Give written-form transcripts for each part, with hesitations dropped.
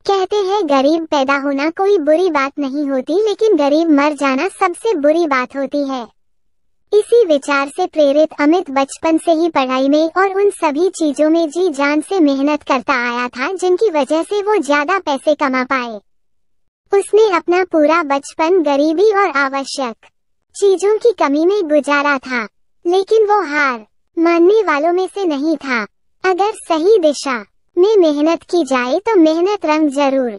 कहते हैं गरीब पैदा होना कोई बुरी बात नहीं होती, लेकिन गरीब मर जाना सबसे बुरी बात होती है। इसी विचार से प्रेरित अमित बचपन से ही पढ़ाई में और उन सभी चीजों में जी जान से मेहनत करता आया था जिनकी वजह से वो ज्यादा पैसे कमा पाए। उसने अपना पूरा बचपन गरीबी और आवश्यक चीजों की कमी में गुजारा था, लेकिन वो हार मानने वालों में से नहीं था। अगर सही दिशा में मेहनत की जाए तो मेहनत रंग जरूर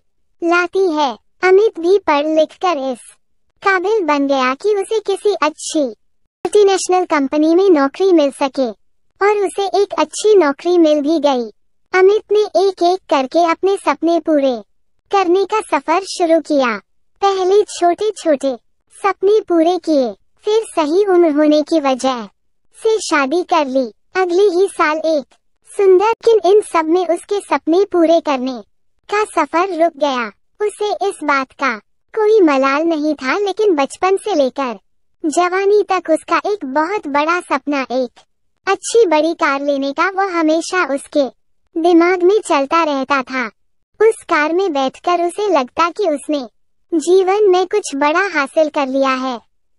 लाती है। अमित भी पढ़ लिख कर इस काबिल बन गया कि उसे किसी अच्छी मल्टीनेशनल कंपनी में नौकरी मिल सके, और उसे एक अच्छी नौकरी मिल भी गई। अमित ने एक एक करके अपने सपने पूरे करने का सफर शुरू किया। पहले छोटे छोटे सपने पूरे किए, फिर सही उम्र होने की वजह से शादी कर ली। अगले ही साल एक सुंदर, लेकिन इन सब में उसके सपने पूरे करने का सफर रुक गया। उसे इस बात का कोई मलाल नहीं था, लेकिन बचपन से लेकर जवानी तक उसका एक बहुत बड़ा सपना, एक अच्छी बड़ी कार लेने का, वो हमेशा उसके दिमाग में चलता रहता था। उस कार में बैठकर उसे लगता कि उसने जीवन में कुछ बड़ा हासिल कर लिया है।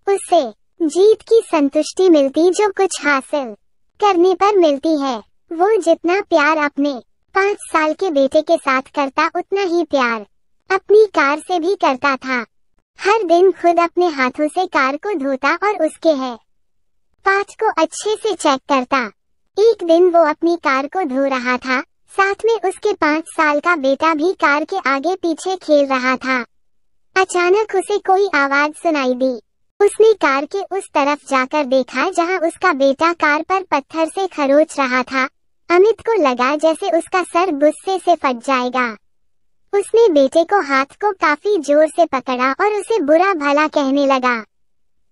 उसे जीत की संतुष्टि मिलती जो कुछ हासिल करने पर मिलती है। वो जितना प्यार अपने 5 साल के बेटे के साथ करता, उतना ही प्यार अपनी कार से भी करता था। हर दिन खुद अपने हाथों से कार को धोता और उसके है पार्ट को अच्छे से चेक करता। एक दिन वो अपनी कार को धो रहा था, साथ में उसके 5 साल का बेटा भी कार के आगे पीछे खेल रहा था। अचानक उसे कोई आवाज सुनाई दी। उसने कार के उस तरफ जाकर देखा जहां उसका बेटा कार पर पत्थर से खरोच रहा था। अमित को लगा जैसे उसका सर गुस्से से फट जाएगा। उसने बेटे को हाथ को काफी जोर से पकड़ा और उसे बुरा भला कहने लगा।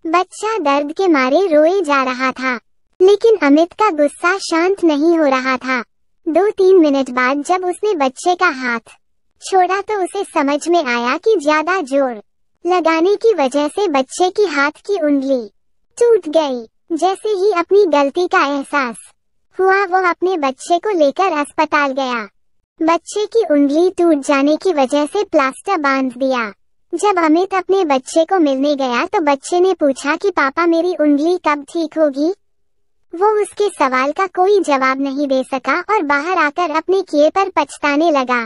बच्चा दर्द के मारे रोए जा रहा था, लेकिन अमित का गुस्सा शांत नहीं हो रहा था। 2-3 मिनट बाद जब उसने बच्चे का हाथ छोड़ा तो उसे समझ में आया कि ज्यादा जोर लगाने की वजह से बच्चे की हाथ की उंगली टूट गई। जैसे ही अपनी गलती का एहसास हुआ, वो अपने बच्चे को लेकर अस्पताल गया। बच्चे की उंगली टूट जाने की वजह से प्लास्टर बांध दिया। जब अमित अपने बच्चे को मिलने गया तो बच्चे ने पूछा कि पापा मेरी उंगली कब ठीक होगी। वो उसके सवाल का कोई जवाब नहीं दे सका और बाहर आकर अपने किए पर पछताने लगा।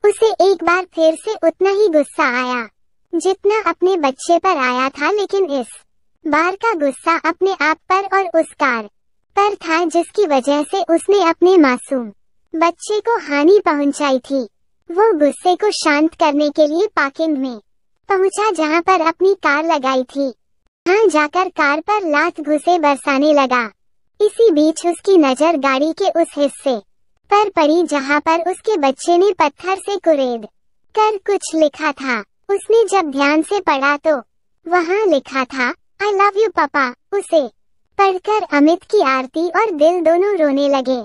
उसे एक बार फिर से उतना ही गुस्सा आया जितना अपने बच्चे पर आया था, लेकिन इस बार का गुस्सा अपने आप पर और उस कार पर था जिसकी वजह से उसने अपने मासूम बच्चे को हानि पहुंचाई थी। वो गुस्से को शांत करने के लिए पार्किंग में पहुंचा जहां पर अपनी कार लगाई थी। वहां जाकर कार पर लात घुसे बरसाने लगा। इसी बीच उसकी नजर गाड़ी के उस हिस्से पर पड़ी जहां पर उसके बच्चे ने पत्थर से कुरेद कर कुछ लिखा था। उसने जब ध्यान से पढ़ा तो वहां लिखा था, आई लव यू पापा। उसे पढ़कर अमित की आरती और दिल दोनों रोने लगे।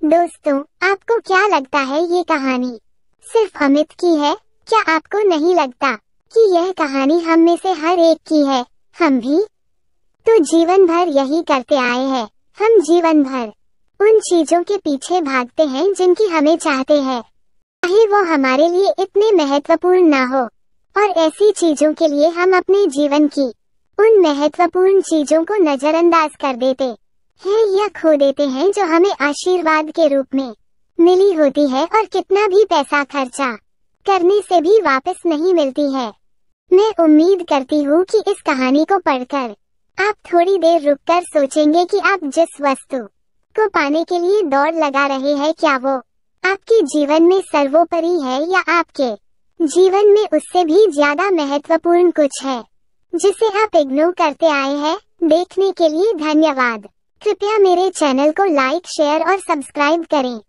दोस्तों, आपको क्या लगता है ये कहानी सिर्फ अमित की है? क्या आपको नहीं लगता कि यह कहानी हम में से हर एक की है? हम भी तो जीवन भर यही करते आए हैं। हम जीवन भर उन चीजों के पीछे भागते हैं जिनकी हमें चाहते हैं, चाहे वो हमारे लिए इतने महत्वपूर्ण ना हो, और ऐसी चीजों के लिए हम अपने जीवन की उन महत्वपूर्ण चीजों को नजरअंदाज कर देते हैं या खो देते हैं जो हमें आशीर्वाद के रूप में मिली होती है और कितना भी पैसा खर्चा करने से भी वापस नहीं मिलती है। मैं उम्मीद करती हूँ कि इस कहानी को पढ़कर आप थोड़ी देर रुककर सोचेंगे कि आप जिस वस्तु को पाने के लिए दौड़ लगा रहे हैं, क्या वो आपके जीवन में सर्वोपरि है या आपके जीवन में उससे भी ज्यादा महत्वपूर्ण कुछ है जिसे आप इग्नोर करते आए हैं। देखने के लिए धन्यवाद। कृपया मेरे चैनल को लाइक, शेयर और सब्सक्राइब करें।